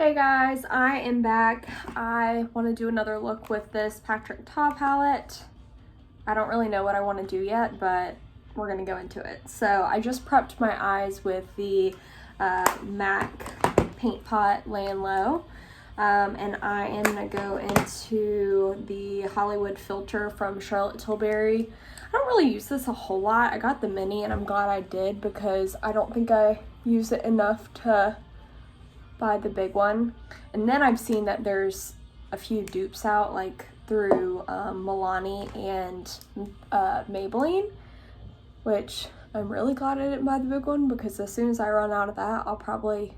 Hey guys, I am back. I want to do another look with this Patrick Ta palette. I don't really know what I want to do yet, but we're going to go into it. So I just prepped my eyes with the MAC Paint Pot Laying Low. And I am going to go into the Hollywood Filter from Charlotte Tilbury. I don't really use this a whole lot. I got the mini and I'm glad I did because I don't think I use it enough to buy the big one. And then I've seen that there's a few dupes out, like through Milani and Maybelline, which I'm really glad I didn't buy the big one because as soon as I run out of that, I'll probably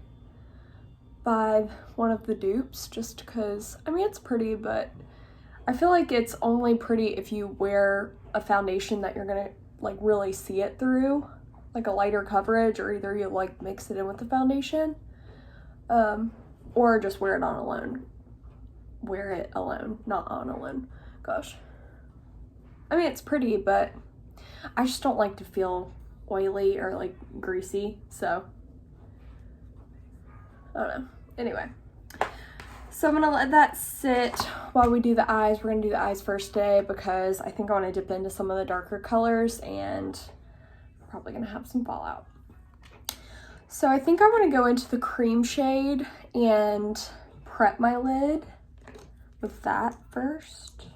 buy one of the dupes just because, I mean, it's pretty, but I feel like it's only pretty if you wear a foundation that you're gonna like really see it through, like a lighter coverage, or either you like mix it in with the foundation. Or just wear it on alone. Wear it alone, not on alone. Gosh. I mean, it's pretty, but I just don't like to feel oily or like greasy, so I don't know. Anyway, so I'm gonna let that sit while we do the eyes. We're gonna do the eyes first today because I think I want to dip into some of the darker colors and I'm probably gonna have some fallout. So I think I want to go into the cream shade and prep my lid with that first.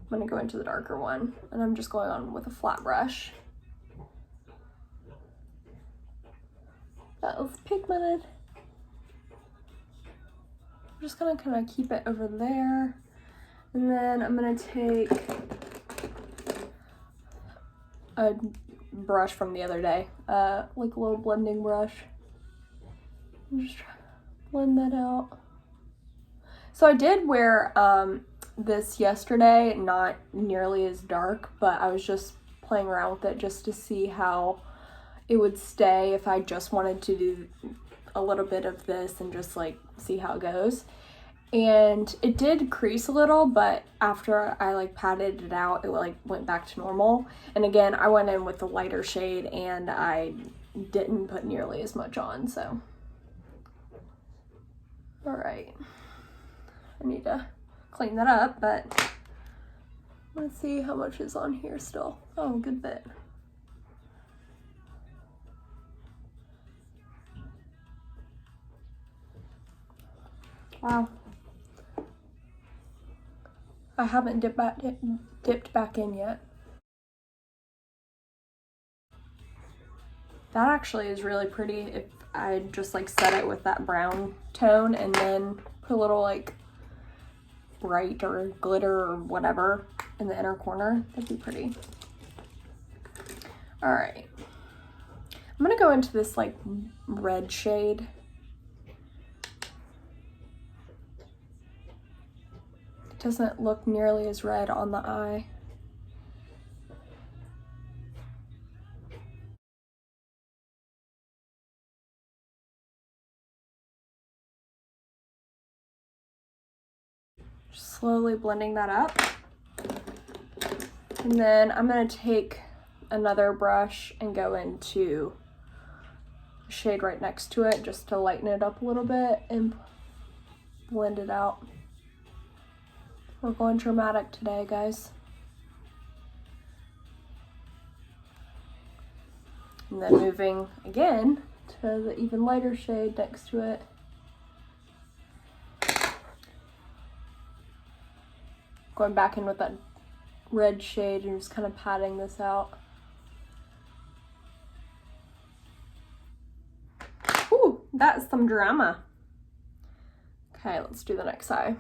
I'm going to go into the darker one, and I'm just going on with a flat brush. That was pigmented. I'm just going to kind of keep it over there. And then I'm going to take a brush from the other day, like a little blending brush. I'm just trying to blend that out. So I did wear this yesterday, not nearly as dark, but I was just playing around with it just to see how it would stay if I just wanted to do a little bit of this and just like see how it goes. And it did crease a little, but after I like patted it out, it like went back to normal. And again, I went in with the lighter shade and I didn't put nearly as much on, so. All right, I need to clean that up, but let's see how much is on here still. Oh, a good bit. Wow. I haven't dipped back in yet. That actually is really pretty if I just like set it with that brown tone and then put a little like bright or glitter or whatever in the inner corner. That'd be pretty. All right. I'm gonna go into this like red shade. Doesn't look nearly as red on the eye. Just slowly blending that up. And then I'm gonna take another brush and go into the shade right next to it just to lighten it up a little bit and blend it out. We're going dramatic today, guys. And then moving again to the even lighter shade next to it. Going back in with that red shade and just kind of patting this out. Ooh, that's some drama. Okay, let's do the next eye.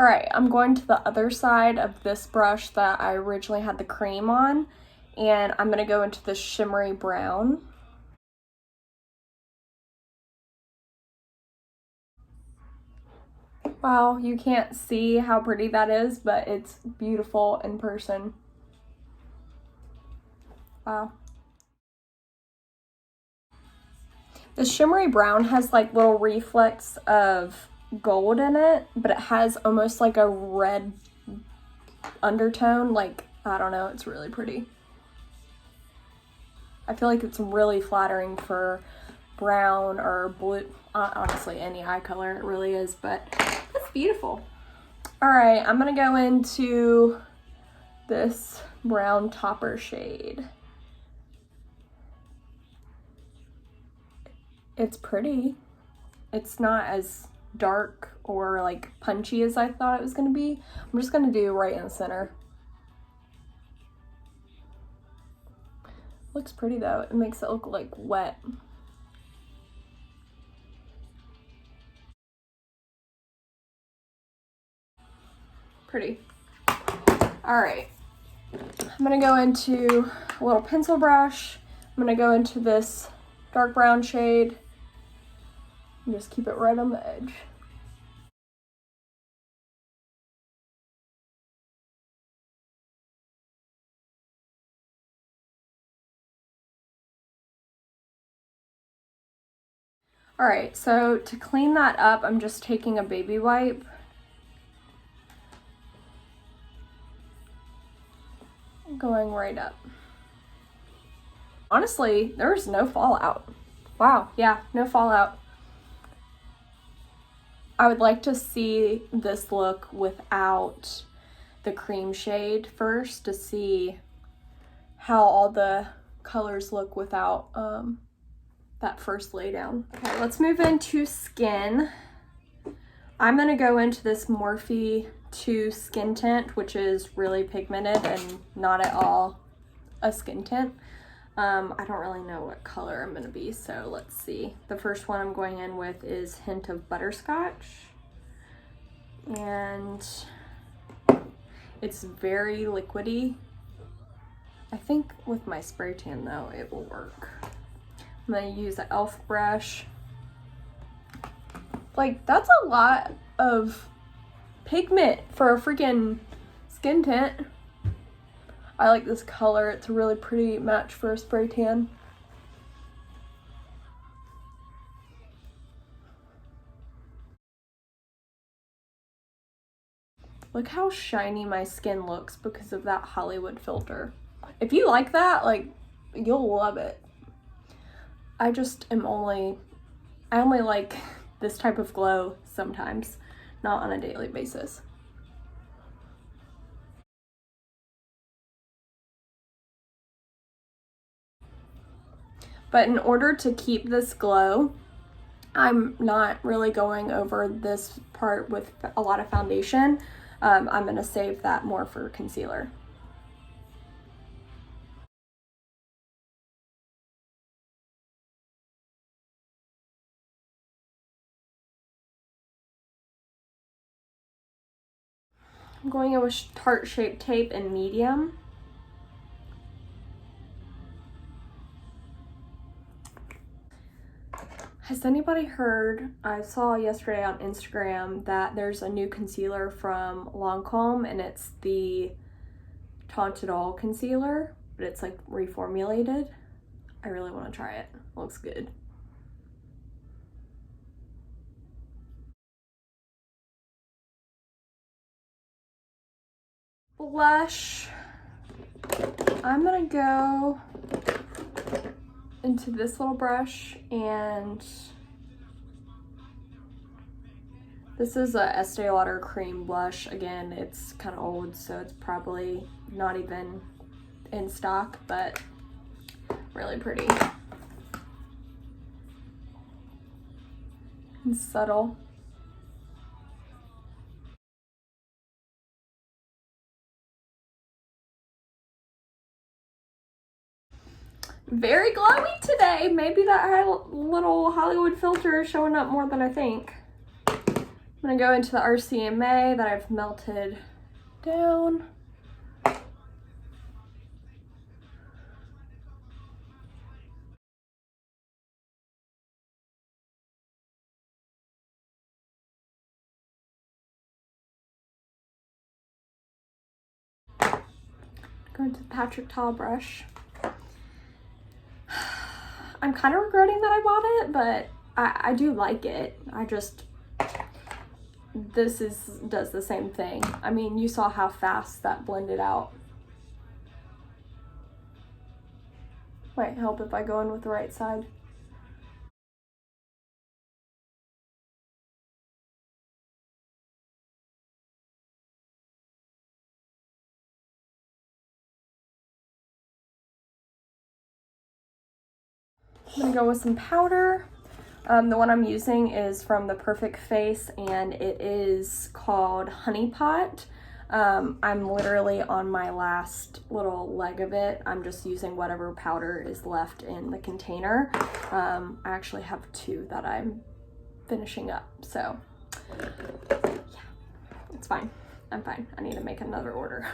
All right, I'm going to the other side of this brush that I originally had the cream on, and I'm gonna go into the shimmery brown. Wow, you can't see how pretty that is, but it's beautiful in person. Wow. The shimmery brown has like little reflects of gold in it, but it has almost like a red undertone. Like, I don't know, it's really pretty. I feel like it's really flattering for brown or blue, honestly any eye color, it really is, but it's beautiful. All right, I'm gonna go into this brown topper shade. It's pretty. It's not as dark or like punchy as I thought it was gonna be. I'm just gonna do right in the center. Looks pretty though. It makes it look like wet. Pretty. All right. I'm gonna go into a little pencil brush. I'm gonna go into this dark brown shade and just keep it right on the edge. All right, so to clean that up, I'm just taking a baby wipe. Going right up. Honestly, there's no fallout. Wow, yeah, no fallout. I would like to see this look without the cream shade first to see how all the colors look without that first laydown. Okay, let's move into skin. I'm gonna go into this Morphe 2 skin tint, which is really pigmented and not at all a skin tint. I don't really know what color I'm gonna be, so let's see. The first one I'm going in with is Hint of Butterscotch. And it's very liquidy. I think with my spray tan though, it will work. I'm gonna use an e.l.f. brush. Like, that's a lot of pigment for a freaking skin tint. I like this color. It's a really pretty match for a spray tan. Look how shiny my skin looks because of that Hollywood filter. If you like that, like, you'll love it. I only like this type of glow sometimes, not on a daily basis. But in order to keep this glow, I'm not really going over this part with a lot of foundation. I'm gonna save that more for concealer. I'm going in with Tarte Shape Tape in medium. Has anybody heard, I saw yesterday on Instagram that there's a new concealer from Lancome and it's the Tint It All concealer, but it's like reformulated. I really want to try it. Looks good. Blush. I'm gonna go into this little brush, and this is a Estee Lauder cream blush. Again, it's kind of old, so it's probably not even in stock, but really pretty and subtle. Very glowy today. Maybe that little Hollywood filter is showing up more than I think. I'm gonna go into the RCMA that I've melted down. Go into the Patrick Tall brush. I'm kind of regretting that I bought it, but I do like it. This does the same thing. I mean, you saw how fast that blended out. Might help if I go in with the right side. I'm gonna go with some powder. The one I'm using is from the Perfect Face, and it is called Honey Pot. I'm literally on my last little leg of it. I'm just using whatever powder is left in the container. I actually have 2 that I'm finishing up, so yeah, it's fine. I'm fine. I need to make another order.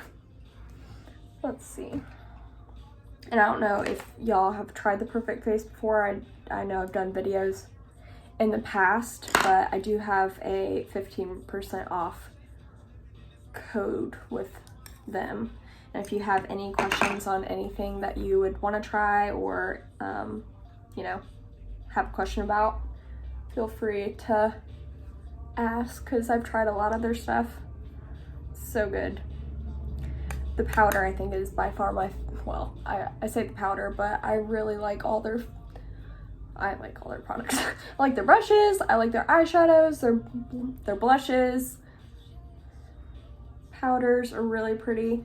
Let's see. And I don't know if y'all have tried the Perfect Face before. I know I've done videos in the past, but I do have a 15% off code with them. And if you have any questions on anything that you would want to try, or you know, have a question about, feel free to ask, because I've tried a lot of their stuff. So good. The powder, I think, is by far my, well, I say the powder, but I really like all their, products. I like their brushes, I like their eyeshadows, their blushes. Powders are really pretty.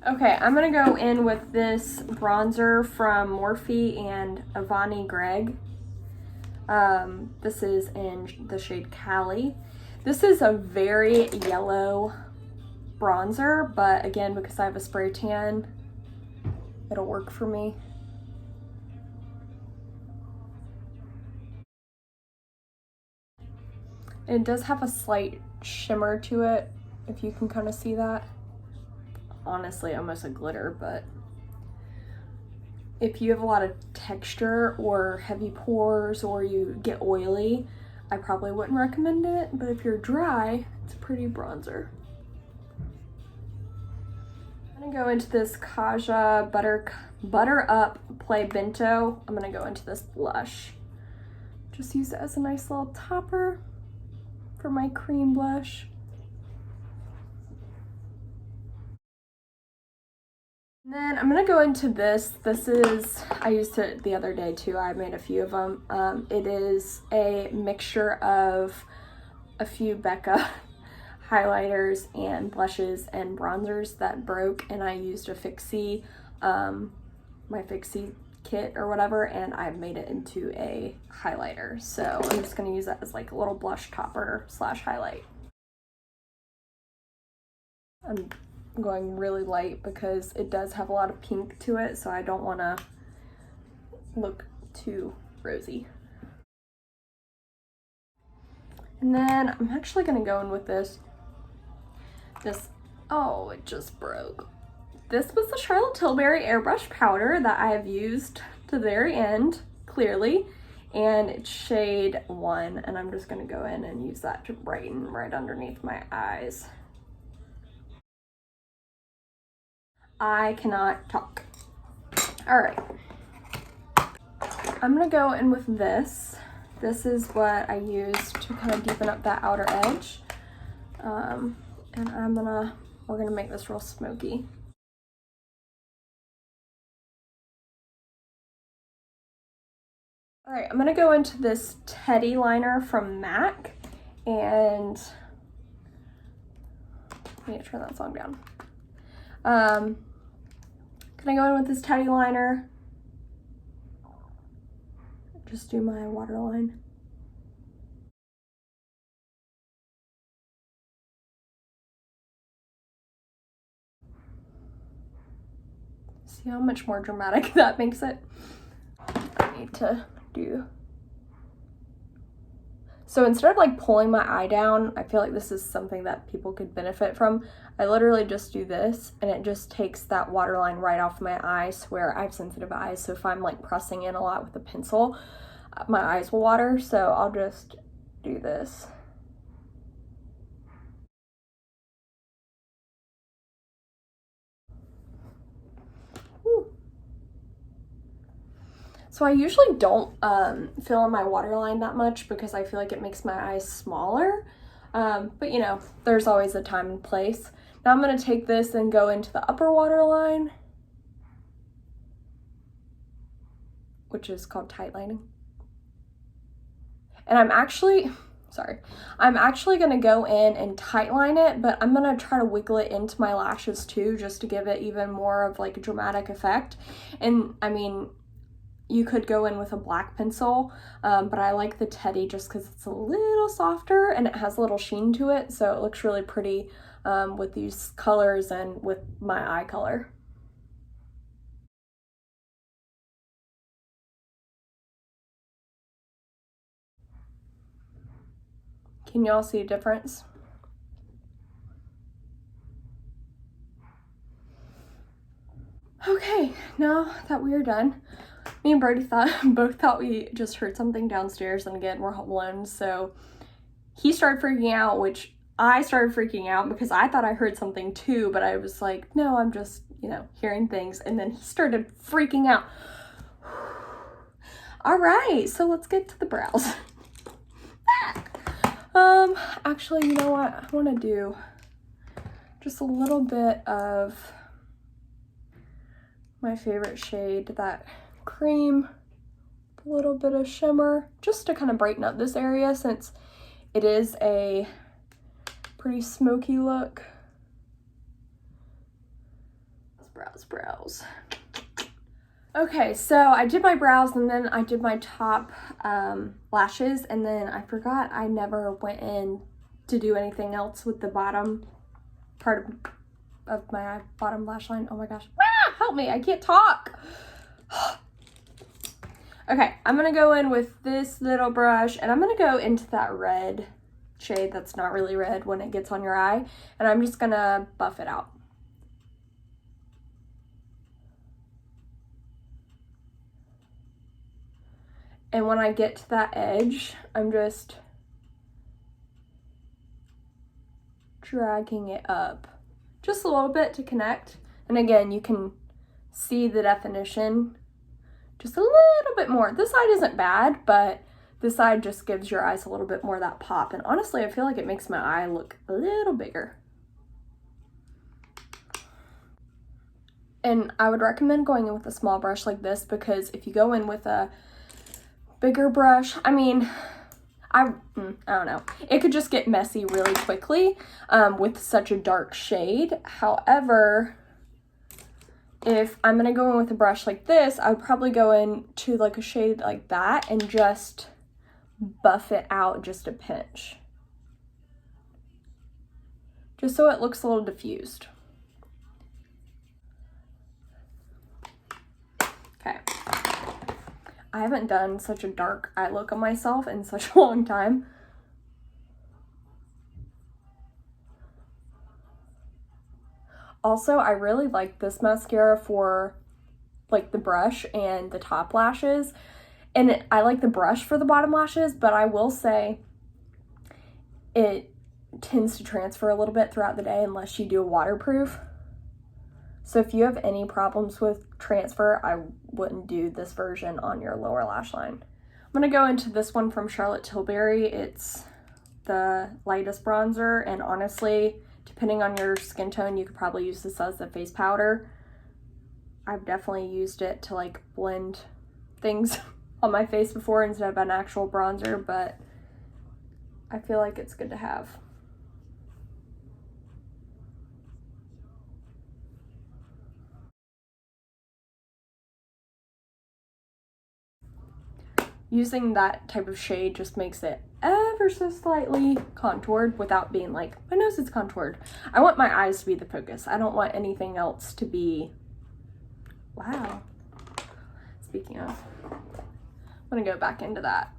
Okay, I'm gonna go in with this bronzer from Morphe and Avani Gregg. This is in the shade Cali. This is a very yellow bronzer, but again, because I have a spray tan, it'll work for me. It does have a slight shimmer to it, if you can kind of see that. Honestly, almost a glitter, but if you have a lot of texture or heavy pores or you get oily, I probably wouldn't recommend it, but if you're dry, it's a pretty bronzer. I'm gonna go into this Kaja Butter Up Play Bento. I'm gonna go into this blush. Just use it as a nice little topper for my cream blush. And then I'm gonna go into this. This is, I used it the other day too. I made a few of them. It is a mixture of a few Becca highlighters and blushes and bronzers that broke, and I used a fixie, my fixie kit or whatever, and I made it into a highlighter. So I'm just gonna use that as like a little blush topper slash highlight. I'm going really light because it does have a lot of pink to it, so I don't want to look too rosy. And then I'm actually going to go in with this, oh, it just broke. This was the Charlotte Tilbury airbrush powder that I have used to the very end, clearly, and it's shade 1, and I'm just going to go in and use that to brighten right underneath my eyes. I cannot talk. All right. I'm gonna go in with this. This is what I use to kind of deepen up that outer edge. And we're gonna make this real smoky. All right, I'm gonna go into this Teddy liner from MAC, and I need to turn that song down. Gonna go in with this Teddy liner. Just do my waterline. See how much more dramatic that makes it? I need to do. So instead of like pulling my eye down, I feel like this is something that people could benefit from. I literally just do this, and it just takes that waterline right off my eyes where I have sensitive eyes. So if I'm like pressing in a lot with a pencil, my eyes will water, so I'll just do this. So I usually don't fill in my waterline that much because I feel like it makes my eyes smaller. But you know, there's always a time and place. Now I'm going to take this and go into the upper waterline, which is called tight lining. And I'm actually going to go in and tight line it, but I'm going to try to wiggle it into my lashes too, just to give it even more of like a dramatic effect. And I mean, you could go in with a black pencil, but I like the Teddy just because it's a little softer and it has a little sheen to it, so it looks really pretty with these colors and with my eye color. Can y'all see a difference? Okay, now that we are done, me and Brody both thought we just heard something downstairs, and again, we're home alone, so he started freaking out, which I started freaking out because I thought I heard something too, but I was like, no, I'm just, you know, hearing things, and then he started freaking out. All right, so let's get to the brows. Actually, you know what? I want to do just a little bit of my favorite shade, that cream, a little bit of shimmer, just to kind of brighten up this area since it is a pretty smoky look. Brows. Okay, so I did my brows and then I did my top lashes, and then I forgot I never went in to do anything else with the bottom part of my bottom lash line. Oh my gosh. Ah, help me, I can't talk. Okay, I'm gonna go in with this little brush and I'm gonna go into that red shade that's not really red when it gets on your eye, and I'm just gonna buff it out. And when I get to that edge, I'm just dragging it up just a little bit to connect. And again, you can see the definition just a little bit more. This side isn't bad, but this side just gives your eyes a little bit more of that pop. And honestly, I feel like it makes my eye look a little bigger. And I would recommend going in with a small brush like this, because if you go in with a bigger brush, I mean, I don't know, it could just get messy really quickly with such a dark shade. However, if I'm gonna go in with a brush like this, I would probably go in to like a shade like that and just buff it out just a pinch, just so it looks a little diffused. Okay. I haven't done such a dark eye look on myself in such a long time. Also, I really like this mascara for like the brush and the top lashes. And I like the brush for the bottom lashes, but I will say it tends to transfer a little bit throughout the day unless you do a waterproof. So if you have any problems with transfer, I wouldn't do this version on your lower lash line. I'm going to go into this one from Charlotte Tilbury. It's the lightest bronzer, and honestly, depending on your skin tone, you could probably use this as a face powder. I've definitely used it to like blend things on my face before instead of an actual bronzer, but I feel like it's good to have. Using that type of shade just makes it ever so slightly contoured without being like, my nose is contoured. I want my eyes to be the focus. I don't want anything else to be, wow. Speaking of, I'm gonna go back into that.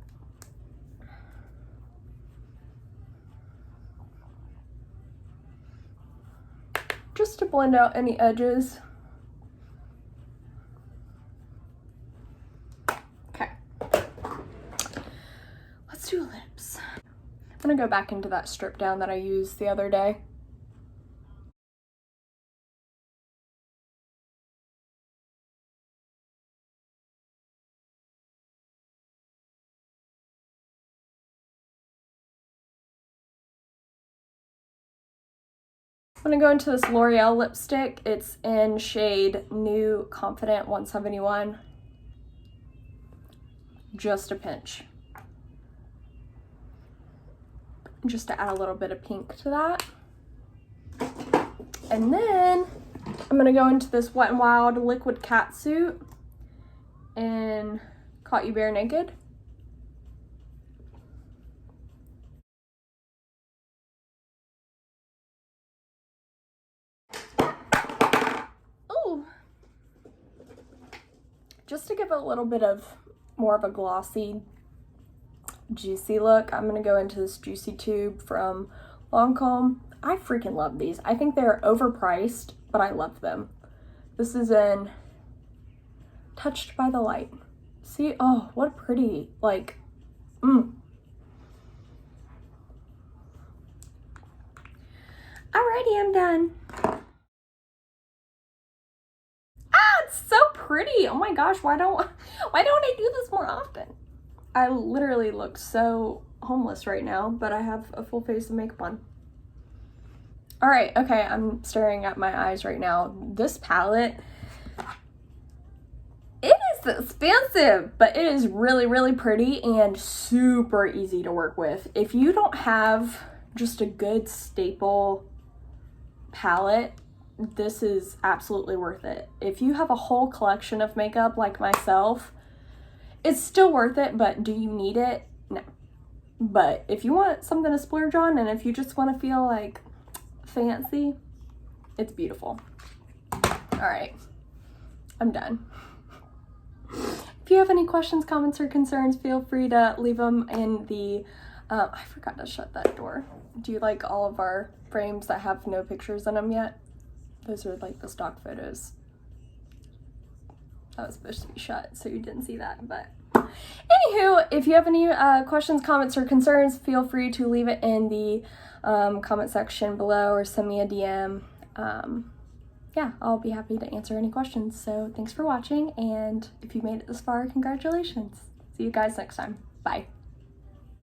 Just to blend out any edges. let's do lips. I'm gonna go back into that strip down that I used the other day. I'm gonna go into this L'Oreal lipstick. It's in shade New Confident 171. Just a pinch. Just to add a little bit of pink to that. And then I'm gonna go into this Wet n Wild Liquid Catsuit and Caught You Bare Naked. Ooh. Just to give it a little bit of more of a glossy, juicy look, I'm gonna go into this Juicy Tube from Lancome. I freaking love these. I think they're overpriced, but I love them. This is in Touched by the Light. See, oh, what pretty, like, Alrighty, I'm done. It's so pretty. Oh my gosh, why don't I do this more often? I literally look so homeless right now, but I have a full face of makeup on. All right, okay, I'm staring at my eyes right now. This palette, it is expensive, but it is really, really pretty and super easy to work with. If you don't have just a good staple palette, this is absolutely worth it. If you have a whole collection of makeup like myself, it's still worth it, but do you need it? No. But if you want something to splurge on, and if you just want to feel like fancy, it's beautiful. All right, I'm done. If you have any questions, comments, or concerns, feel free to leave them in the, I forgot to shut that door. Do you like all of our frames that have no pictures in them yet? Those are like the stock photos. That was supposed to be shut, so you didn't see that, but anywho, if you have any questions, comments, or concerns, feel free to leave it in the comment section below or send me a DM. Yeah, I'll be happy to answer any questions. So thanks for watching, and if you made it this far, congratulations. See you guys next time. Bye.